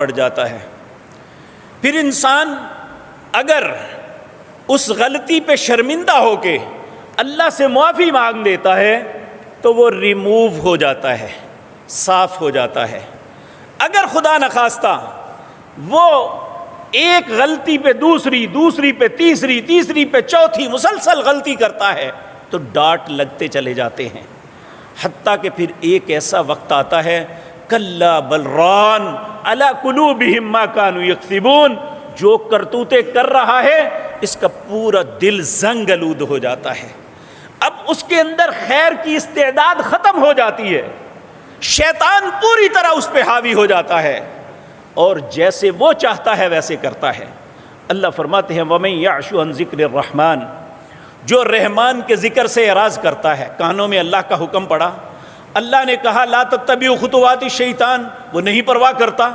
پڑ جاتا ہے۔ پھر انسان اگر اس غلطی پہ شرمندہ ہو کے اللہ سے معافی مانگ لیتا ہے تو وہ ریموو ہو جاتا ہے، صاف ہو جاتا ہے۔ اگر خدا نخواستہ وہ ایک غلطی پہ دوسری پہ تیسری پہ چوتھی مسلسل غلطی کرتا ہے تو ڈانٹ لگتے چلے جاتے ہیں، حتیٰ کہ پھر ایک ایسا وقت آتا ہے کلا بل ران علی قلوبہم ما کانوا یکسبون، جو کرتوتے کر رہا ہے اس کا پورا دل زنگ آلود ہو جاتا ہے۔ اب اس کے اندر خیر کی استعداد ختم ہو جاتی ہے، شیطان پوری طرح اس پہ حاوی ہو جاتا ہے اور جیسے وہ چاہتا ہے ویسے کرتا ہے۔ اللہ فرماتے ہیں وَمَن يَعْشُ عَن ذِكْرِ الرَّحْمَنِ، جو رحمان کے ذکر سے اعراض کرتا ہے، کانوں میں اللہ کا حکم پڑا، اللہ نے کہا لا تتبعوا خطوات الشیطان، وہ نہیں پرواہ کرتا،